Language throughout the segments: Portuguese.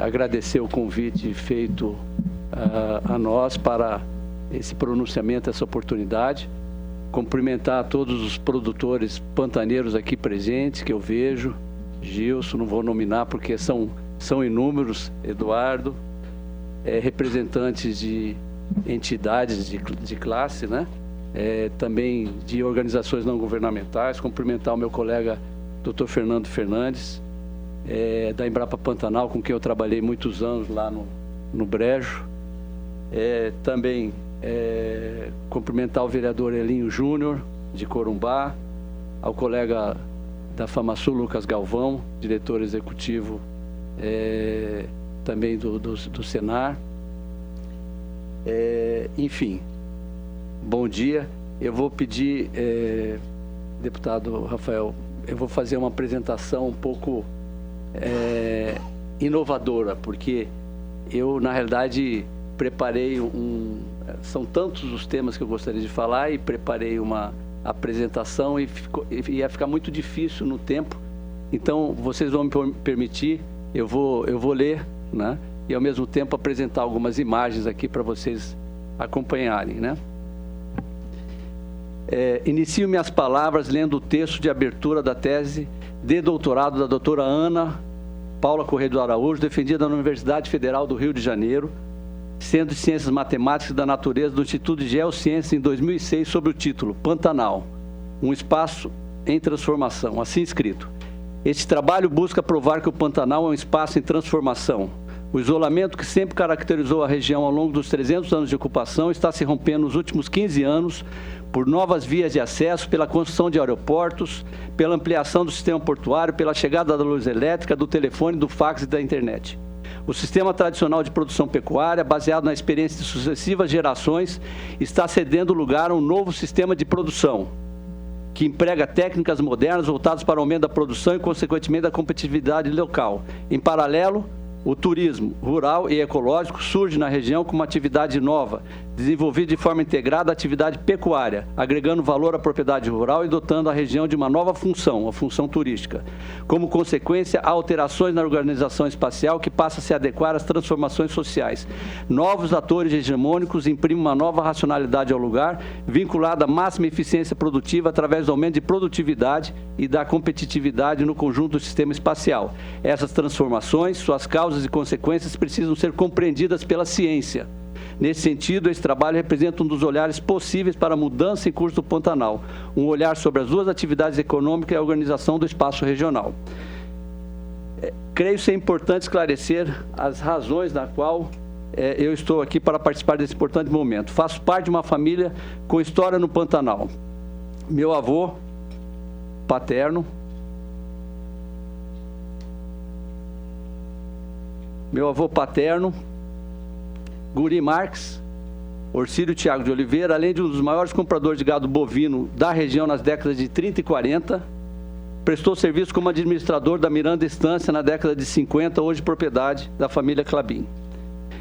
agradecer o convite feito a nós para esse pronunciamento, essa oportunidade. Cumprimentar todos os produtores pantaneiros aqui presentes, que eu vejo. Gilson, não vou nominar porque são inúmeros, Eduardo, representantes de entidades de classe, né? Também de organizações não governamentais. Cumprimentar o meu colega Dr. Fernando Fernandes, da Embrapa Pantanal, com quem eu trabalhei muitos anos lá no Brejo. Também cumprimentar o vereador Elinho Júnior, de Corumbá, ao colega da FamaSul, Lucas Galvão, diretor executivo também do Senar. Enfim, bom dia. Eu vou pedir, deputado Rafael, eu vou fazer uma apresentação um pouco inovadora, porque eu, na realidade, preparei são tantos os temas que eu gostaria de falar e preparei uma apresentação e ia ficar muito difícil no tempo. Então, vocês vão me permitir, eu vou ler, né? E, ao mesmo tempo, apresentar algumas imagens aqui para vocês acompanharem, né? Inicio minhas palavras lendo o texto de abertura da tese de doutorado da doutora Ana Paula Corrêa do Araújo, defendida na Universidade Federal do Rio de Janeiro, Centro de Ciências Matemáticas e da Natureza do Instituto de Geociências, em 2006, sob o título Pantanal, um espaço em transformação, assim escrito. Este trabalho busca provar que o Pantanal é um espaço em transformação. O isolamento que sempre caracterizou a região ao longo dos 300 anos de ocupação está se rompendo nos últimos 15 anos por novas vias de acesso, pela construção de aeroportos, pela ampliação do sistema portuário, pela chegada da luz elétrica, do telefone, do fax e da internet. O sistema tradicional de produção pecuária, baseado na experiência de sucessivas gerações, está cedendo lugar a um novo sistema de produção, que emprega técnicas modernas voltadas para o aumento da produção e, consequentemente, da competitividade local. Em paralelo, o turismo rural e ecológico surge na região como uma atividade nova, desenvolvida de forma integrada à atividade pecuária, agregando valor à propriedade rural e dotando a região de uma nova função, a função turística. Como consequência, há alterações na organização espacial que passa a se adequar às transformações sociais. Novos atores hegemônicos imprimem uma nova racionalidade ao lugar, vinculada à máxima eficiência produtiva através do aumento de produtividade e da competitividade no conjunto do sistema espacial. Essas transformações, suas causas e consequências precisam ser compreendidas pela ciência. Nesse sentido, esse trabalho representa um dos olhares possíveis para a mudança em curso do Pantanal, um olhar sobre as duas atividades econômicas e a organização do espaço regional. Creio ser importante esclarecer as razões na qual eu estou aqui para participar desse importante momento. Faço parte de uma família com história no Pantanal. Meu avô paterno, Guri Marques, Orcílio Thiago de Oliveira, além de um dos maiores compradores de gado bovino da região nas décadas de 30 e 40, prestou serviço como administrador da Miranda Estância na década de 50, hoje propriedade da família Clabin.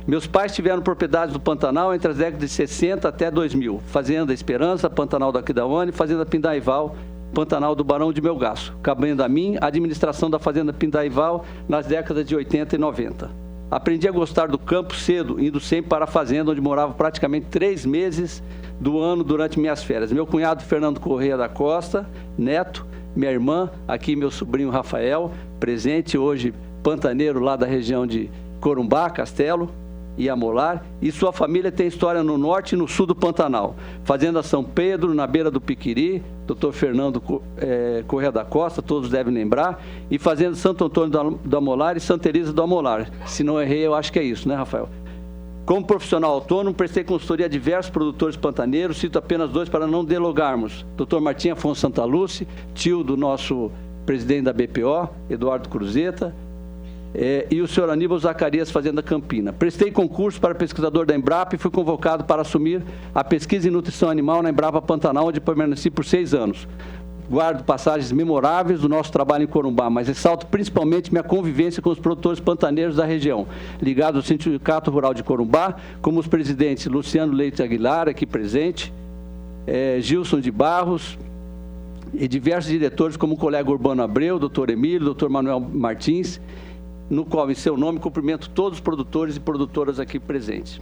Meus pais tiveram propriedades do Pantanal entre as décadas de 60 até 2000, Fazenda Esperança, Pantanal da Aquidauane, Fazenda Pindaival, Pantanal do Barão de Melgaço, cabendo a mim a administração da Fazenda Pindaival nas décadas de 80 e 90. Aprendi a gostar do campo cedo, indo sempre para a fazenda, onde morava praticamente 3 meses do ano durante minhas férias. Meu cunhado Fernando Corrêa da Costa, neto, minha irmã, aqui meu sobrinho Rafael, presente hoje pantaneiro lá da região de Corumbá, Castelo e Amolar, e sua família tem história no norte e no sul do Pantanal. Fazenda São Pedro, na beira do Piquiri, Dr. Fernando Corrêa da Costa, todos devem lembrar, e Fazenda Santo Antônio do Amolar e Santa Elisa do Amolar. Se não errei, eu acho que é isso, né, Rafael? Como profissional autônomo, prestei consultoria a diversos produtores pantaneiros, cito apenas 2 para não delogarmos. Dr. Martim Afonso Santaluce, tio do nosso presidente da BPO, Eduardo Cruzeta, e o senhor Aníbal Zacarias, Fazenda Campina. Prestei concurso para pesquisador da Embrapa e fui convocado para assumir a pesquisa em nutrição animal na Embrapa Pantanal, onde permaneci por 6 anos. Guardo passagens memoráveis do nosso trabalho em Corumbá, mas ressalto principalmente minha convivência com os produtores pantaneiros da região, ligados ao Sindicato Rural de Corumbá, como os presidentes Luciano Leite Aguilar, aqui presente, Gilson de Barros, e diversos diretores, como o colega Urbano Abreu, doutor Emílio, doutor Manuel Martins, no qual, em seu nome, cumprimento todos os produtores e produtoras aqui presentes.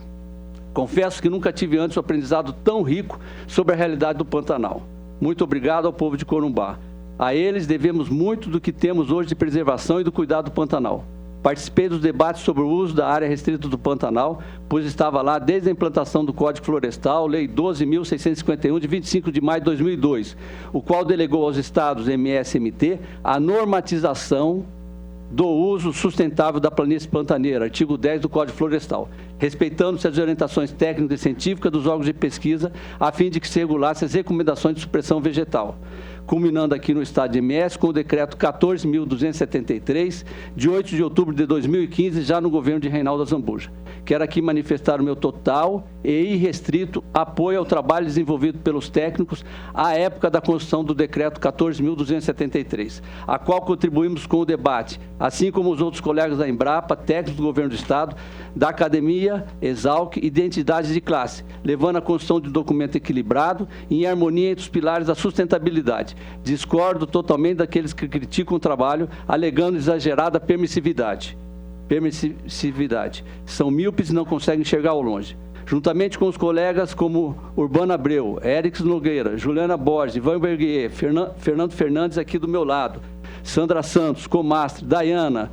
Confesso que nunca tive antes um aprendizado tão rico sobre a realidade do Pantanal. Muito obrigado ao povo de Corumbá. A eles devemos muito do que temos hoje de preservação e do cuidado do Pantanal. Participei dos debates sobre o uso da área restrita do Pantanal, pois estava lá desde a implantação do Código Florestal, Lei 12.651, de 25 de maio de 2002, o qual delegou aos estados MS-MT a normatização do uso sustentável da planície pantaneira, artigo 10 do Código Florestal, respeitando-se as orientações técnicas e científicas dos órgãos de pesquisa, a fim de que se regulasse as recomendações de supressão vegetal, culminando aqui no estado de MS com o decreto 14.273, de 8 de outubro de 2015, já no governo de Reinaldo Azambuja. Quero aqui manifestar o meu total e irrestrito apoio ao trabalho desenvolvido pelos técnicos à época da construção do decreto 14.273, a qual contribuímos com o debate, assim como os outros colegas da Embrapa, técnicos do governo do estado, da academia, Exalc e de entidades de classe, levando à construção de um documento equilibrado e em harmonia entre os pilares da sustentabilidade. Discordo totalmente daqueles que criticam o trabalho, alegando exagerada permissividade. São míopes e não conseguem enxergar ao longe. Juntamente com os colegas como Urbano Abreu, Erics Nogueira, Juliana Borges, Ivan Berguier, Fernando Fernandes aqui do meu lado, Sandra Santos, Comastre, Dayana,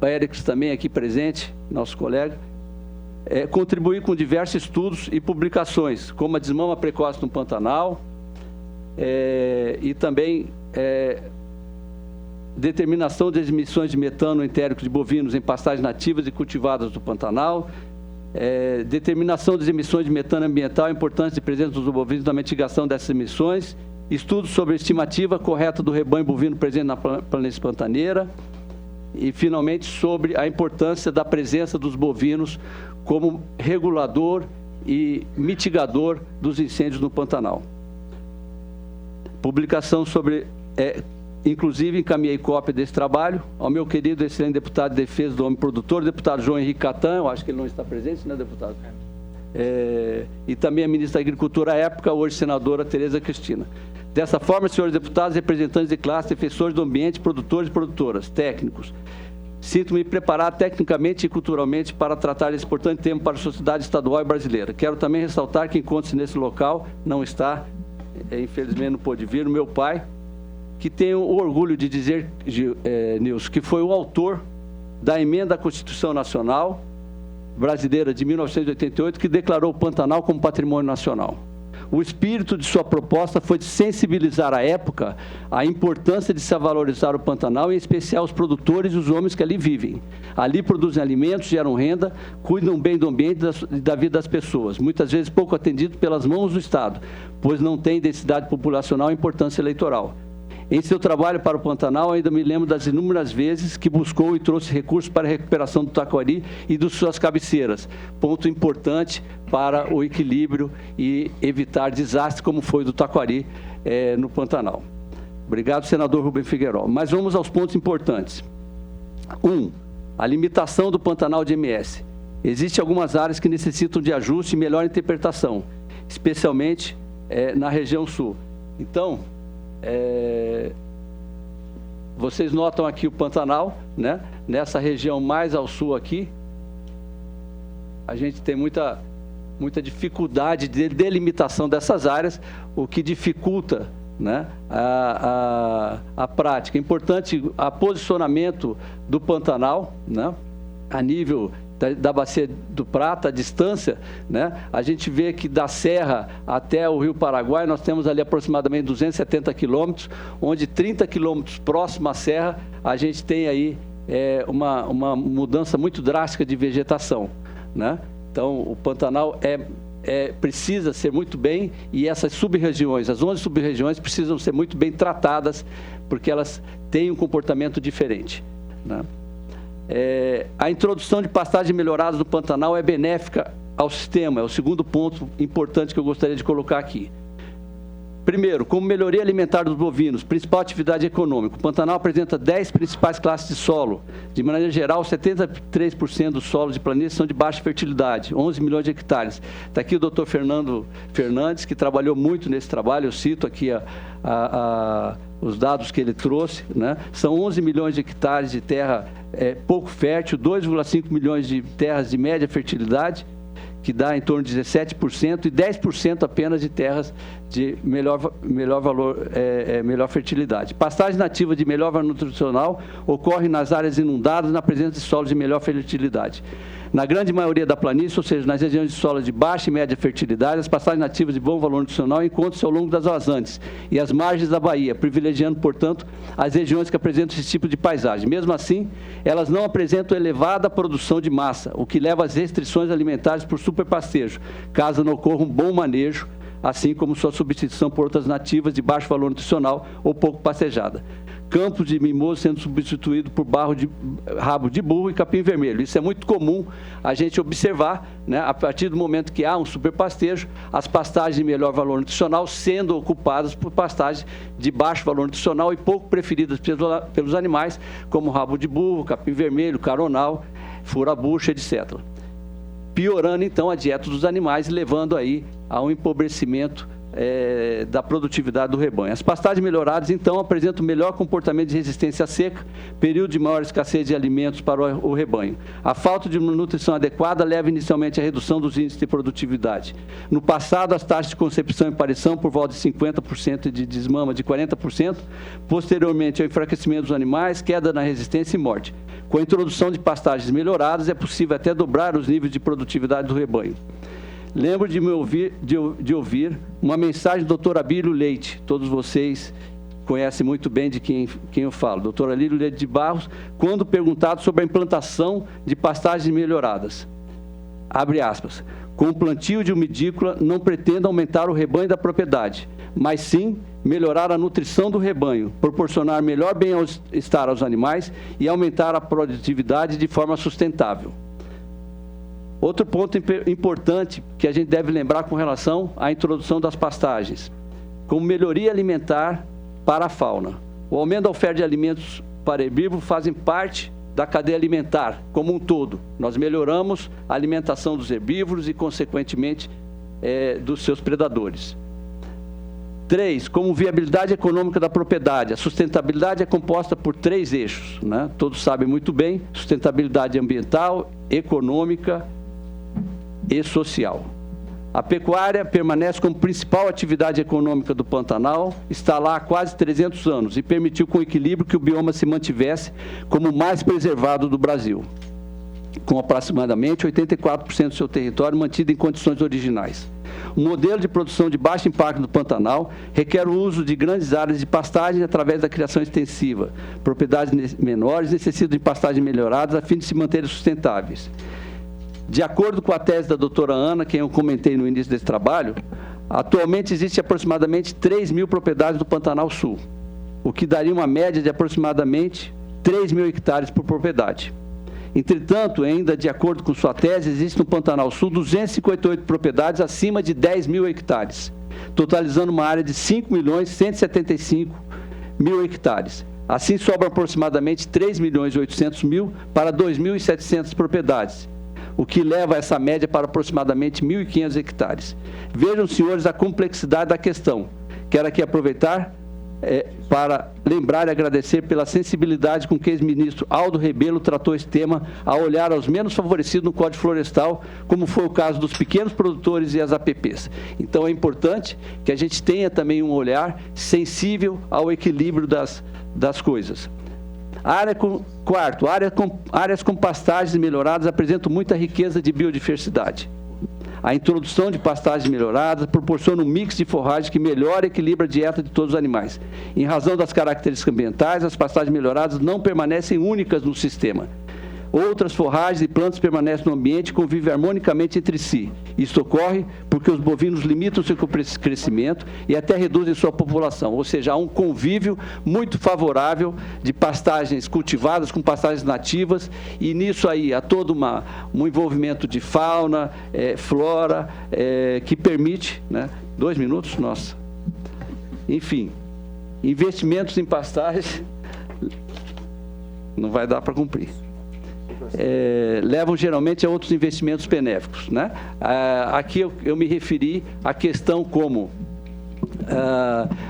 Erics também aqui presente, nosso colega, contribuir com diversos estudos e publicações, como a desmama precoce no Pantanal, e também determinação das emissões de metano entérico de bovinos em pastagens nativas e cultivadas do Pantanal, determinação das emissões de metano ambiental, a importância de presença dos bovinos na mitigação dessas emissões, estudos sobre a estimativa correta do rebanho bovino presente na planície pantaneira e, finalmente, sobre a importância da presença dos bovinos como regulador e mitigador dos incêndios no Pantanal. Publicação sobre... Inclusive, encaminhei cópia desse trabalho ao meu querido e excelente deputado de Defesa do Homem Produtor, deputado João Henrique Catan, eu acho que ele não está presente, né, deputado? E também a ministra da Agricultura à época, hoje senadora Tereza Cristina. Dessa forma, senhores deputados, representantes de classe, defensores do ambiente, produtores e produtoras, técnicos, sinto-me preparado tecnicamente e culturalmente para tratar desse importante tema para a sociedade estadual e brasileira. Quero também ressaltar que encontra-se nesse local, não está, infelizmente não pôde vir, o meu pai, que tenho o orgulho de dizer, Nilson, que foi o autor da emenda à Constituição Nacional Brasileira de 1988, que declarou o Pantanal como patrimônio nacional. O espírito de sua proposta foi de sensibilizar à época a importância de se valorizar o Pantanal, em especial os produtores e os homens que ali vivem. Ali produzem alimentos, geram renda, cuidam bem do ambiente e da vida das pessoas, muitas vezes pouco atendido pelas mãos do Estado, pois não tem densidade populacional e importância eleitoral. Em seu trabalho para o Pantanal, ainda me lembro das inúmeras vezes que buscou e trouxe recursos para a recuperação do Taquari e de suas cabeceiras, ponto importante para o equilíbrio e evitar desastres como foi do Taquari no Pantanal. Obrigado, senador Rubem Figueiredo. Mas vamos aos pontos importantes. 1. A limitação do Pantanal de MS. Existem algumas áreas que necessitam de ajuste e melhor interpretação, especialmente na região sul. Então, vocês notam aqui o Pantanal, né? Nessa região mais ao sul aqui, a gente tem muita dificuldade de delimitação dessas áreas, o que dificulta, né, a prática. É importante o posicionamento do Pantanal, né, a nível da Bacia do Prata, a distância, né? A gente vê que da Serra até o Rio Paraguai, nós temos ali aproximadamente 270 quilômetros, onde 30 quilômetros próximo à Serra, a gente tem aí uma mudança muito drástica de vegetação, né? Então, o Pantanal precisa ser muito bem, e essas sub-regiões, as 11 sub-regiões precisam ser muito bem tratadas, porque elas têm um comportamento diferente, né? A introdução de pastagens melhoradas no Pantanal é benéfica ao sistema, é o segundo ponto importante que eu gostaria de colocar aqui. Primeiro, como melhoria alimentar dos bovinos, principal atividade econômica. O Pantanal apresenta 10 principais classes de solo. De maneira geral, 73% dos solos de planície são de baixa fertilidade, 11 milhões de hectares. Está aqui o doutor Fernando Fernandes, que trabalhou muito nesse trabalho. Eu cito aqui os dados que ele trouxe, né? São 11 milhões de hectares de terra pouco fértil, 2,5 milhões de terras de média fertilidade, que dá em torno de 17%, e 10% apenas de terras de melhor fertilidade. Pastagem nativa de melhor valor nutricional ocorre nas áreas inundadas na presença de solos de melhor fertilidade. Na grande maioria da planície, ou seja, nas regiões de solos de baixa e média fertilidade, as pastagens nativas de bom valor nutricional encontram-se ao longo das vazantes e as margens da baía, privilegiando, portanto, as regiões que apresentam esse tipo de paisagem. Mesmo assim, elas não apresentam elevada produção de massa, o que leva às restrições alimentares por superpastejo, caso não ocorra um bom manejo, assim como sua substituição por outras nativas de baixo valor nutricional ou pouco pastejada. Campos de mimoso sendo substituído por rabo de burro e capim vermelho. Isso é muito comum a gente observar, né? A partir do momento que há um superpastejo, as pastagens de melhor valor nutricional sendo ocupadas por pastagens de baixo valor nutricional e pouco preferidas pelos animais, como rabo de burro, capim vermelho, caronal, fura-bucha, etc. Piorando, então, a dieta dos animais, levando aí a um empobrecimento da produtividade do rebanho. As pastagens melhoradas, então, apresentam melhor comportamento de resistência à seca, período de maior escassez de alimentos para o rebanho. A falta de nutrição adequada leva inicialmente à redução dos índices de produtividade. No passado, as taxas de concepção e parição por volta de 50% e de desmama de 40%, posteriormente ao enfraquecimento dos animais, queda na resistência e morte. Com a introdução de pastagens melhoradas, é possível até dobrar os níveis de produtividade do rebanho. Lembro de ouvir uma mensagem do doutor Abílio Leite, todos vocês conhecem muito bem de quem eu falo, doutor Abílio Leite de Barros, quando perguntado sobre a implantação de pastagens melhoradas. Abre aspas. Com o plantio de uma edícula, não pretendo aumentar o rebanho da propriedade, mas sim melhorar a nutrição do rebanho, proporcionar melhor bem-estar aos animais e aumentar a produtividade de forma sustentável. Outro ponto importante que a gente deve lembrar com relação à introdução das pastagens, como melhoria alimentar para a fauna. O aumento da oferta de alimentos para herbívoro fazem parte da cadeia alimentar como um todo. Nós melhoramos a alimentação dos herbívoros e, consequentemente, dos seus predadores. 3, como viabilidade econômica da propriedade. A sustentabilidade é composta por 3 eixos, né? Todos sabem muito bem: sustentabilidade ambiental, econômica e social. A pecuária permanece como principal atividade econômica do Pantanal, está lá há quase 300 anos e permitiu com equilíbrio que o bioma se mantivesse como o mais preservado do Brasil, com aproximadamente 84% do seu território mantido em condições originais. O modelo de produção de baixo impacto do Pantanal requer o uso de grandes áreas de pastagem através da criação extensiva. Propriedades menores necessitam de pastagens melhoradas a fim de se manterem sustentáveis. De acordo com a tese da doutora Ana, quem eu comentei no início desse trabalho, atualmente existe aproximadamente 3 mil propriedades do Pantanal Sul, o que daria uma média de aproximadamente 3 mil hectares por propriedade. Entretanto, ainda de acordo com sua tese, existe no Pantanal Sul 258 propriedades acima de 10 mil hectares, totalizando uma área de 5.175.000 hectares. Assim, sobram aproximadamente 3.800.000 para 2.700 propriedades, o que leva essa média para aproximadamente 1.500 hectares. Vejam, senhores, a complexidade da questão. Quero aqui aproveitar para lembrar e agradecer pela sensibilidade com que o ex-ministro Aldo Rebelo tratou esse tema ao olhar aos menos favorecidos no Código Florestal, como foi o caso dos pequenos produtores e as APPs. Então, é importante que a gente tenha também um olhar sensível ao equilíbrio das coisas. Quarto, áreas com pastagens melhoradas apresentam muita riqueza de biodiversidade. A introdução de pastagens melhoradas proporciona um mix de forragem que melhora e equilibra a dieta de todos os animais. Em razão das características ambientais, as pastagens melhoradas não permanecem únicas no sistema. Outras forragens e plantas permanecem no ambiente e convivem harmonicamente entre si. Isso ocorre porque os bovinos limitam seu crescimento e até reduzem sua população, ou seja, há um convívio muito favorável de pastagens cultivadas com pastagens nativas, e nisso aí há todo um envolvimento de fauna, flora, que permite, né? 2 minutos, nossa. enfim, investimentos em pastagem, não vai dar para cumprir. Levam geralmente a outros investimentos benéficos, né? Aqui eu me referi à questão como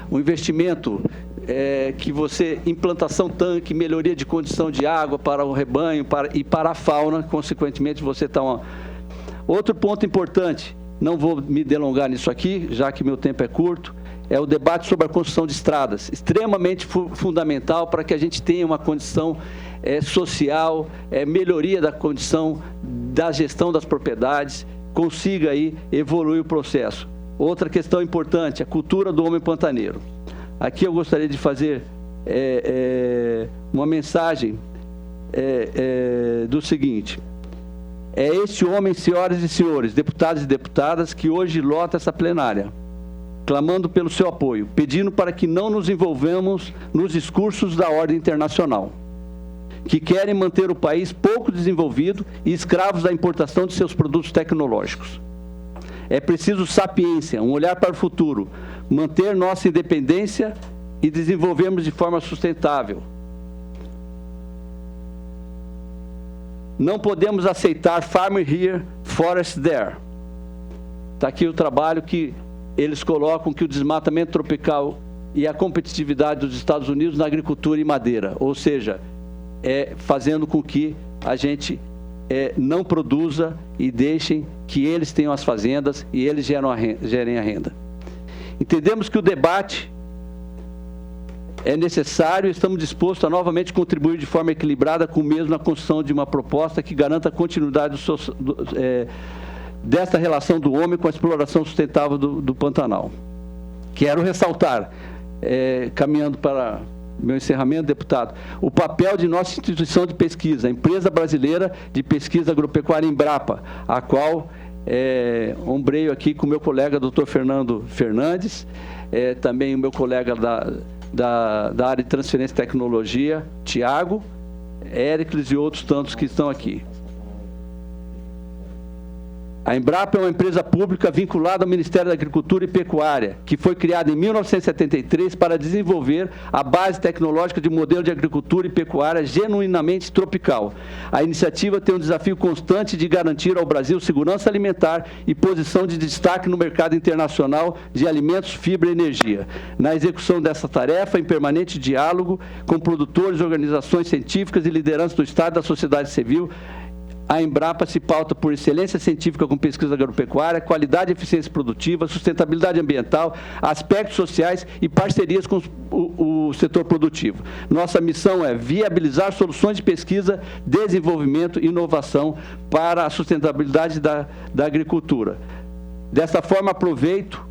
o investimento que você, implantação tanque, melhoria de condição de água para o rebanho e para a fauna, consequentemente você está... Outro ponto importante, não vou me delongar nisso aqui, já que meu tempo é curto, é o debate sobre a construção de estradas, extremamente fundamental para que a gente tenha uma condição social, melhoria da condição da gestão das propriedades, consiga aí evoluir o processo. Outra questão importante, a cultura do homem pantaneiro. Aqui eu gostaria de fazer uma mensagem do seguinte: é este homem, senhoras e senhores, deputados e deputadas, que hoje lota essa plenária, clamando pelo seu apoio, pedindo para que não nos envolvamos nos discursos da ordem internacional, que querem manter o país pouco desenvolvido e escravos da importação de seus produtos tecnológicos. É preciso sapiência, um olhar para o futuro, manter nossa independência e desenvolvermos de forma sustentável. Não podemos aceitar farmer here, forest there. Está aqui o trabalho que eles colocam, que o desmatamento tropical e a competitividade dos Estados Unidos na agricultura e madeira, ou seja, fazendo com que a gente não produza e deixem que eles tenham as fazendas e eles gerem a renda. Entendemos que o debate é necessário e estamos dispostos a novamente contribuir de forma equilibrada com o mesmo na construção de uma proposta que garanta a continuidade desta relação do homem com a exploração sustentável do Pantanal. Quero ressaltar, caminhando para meu encerramento, deputado, o papel de nossa instituição de pesquisa, a Empresa Brasileira de Pesquisa Agropecuária, Embrapa, a qual ombreio aqui com o meu colega, doutor Fernando Fernandes, também o meu colega da área de transferência e tecnologia, Tiago, Éricles e outros tantos que estão aqui. A Embrapa é uma empresa pública vinculada ao Ministério da Agricultura e Pecuária, que foi criada em 1973 para desenvolver a base tecnológica de modelo de agricultura e pecuária genuinamente tropical. A iniciativa tem um desafio constante de garantir ao Brasil segurança alimentar e posição de destaque no mercado internacional de alimentos, fibra e energia. Na execução dessa tarefa, em permanente diálogo com produtores, organizações científicas e lideranças do Estado e da sociedade civil, a Embrapa se pauta por excelência científica com pesquisa agropecuária, qualidade e eficiência produtiva, sustentabilidade ambiental, aspectos sociais e parcerias com o setor produtivo. Nossa missão é viabilizar soluções de pesquisa, desenvolvimento e inovação para a sustentabilidade da agricultura. Dessa forma, aproveito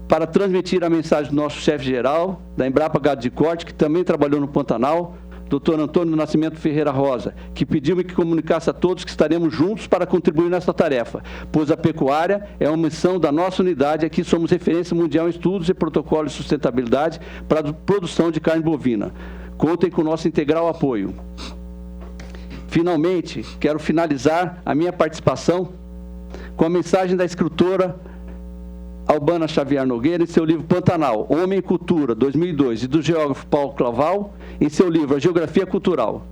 para transmitir a mensagem do nosso chefe-geral da Embrapa Gado de Corte, que também trabalhou no Pantanal, Dr. Antônio Nascimento Ferreira Rosa, que pediu-me que comunicasse a todos que estaremos juntos para contribuir nessa tarefa, pois a pecuária é uma missão da nossa unidade. Aqui somos referência mundial em estudos e protocolos de sustentabilidade para a produção de carne bovina. Contem com o nosso integral apoio. Finalmente, quero finalizar a minha participação com a mensagem da escritora Albana Xavier Nogueira, em seu livro Pantanal, Homem e Cultura, 2002, e do geógrafo Paulo Claval, em seu livro A Geografia Cultural.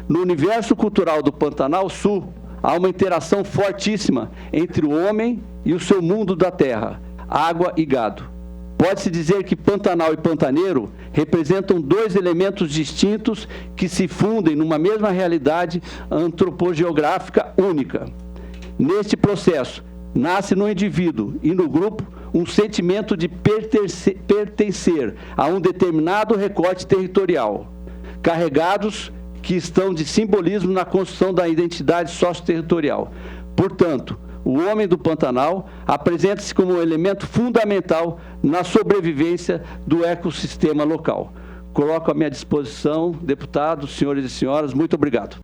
No universo cultural do Pantanal Sul, há uma interação fortíssima entre o homem e o seu mundo da terra, água e gado. Pode-se dizer que Pantanal e Pantaneiro representam dois elementos distintos que se fundem numa mesma realidade antropogeográfica única. Neste processo, nasce no indivíduo e no grupo um sentimento de pertencer a um determinado recorte territorial, carregados que estão de simbolismo na construção da identidade socioterritorial. Portanto, o homem do Pantanal apresenta-se como um elemento fundamental na sobrevivência do ecossistema local. Coloco à minha disposição, deputados, senhores e senhoras, muito obrigado.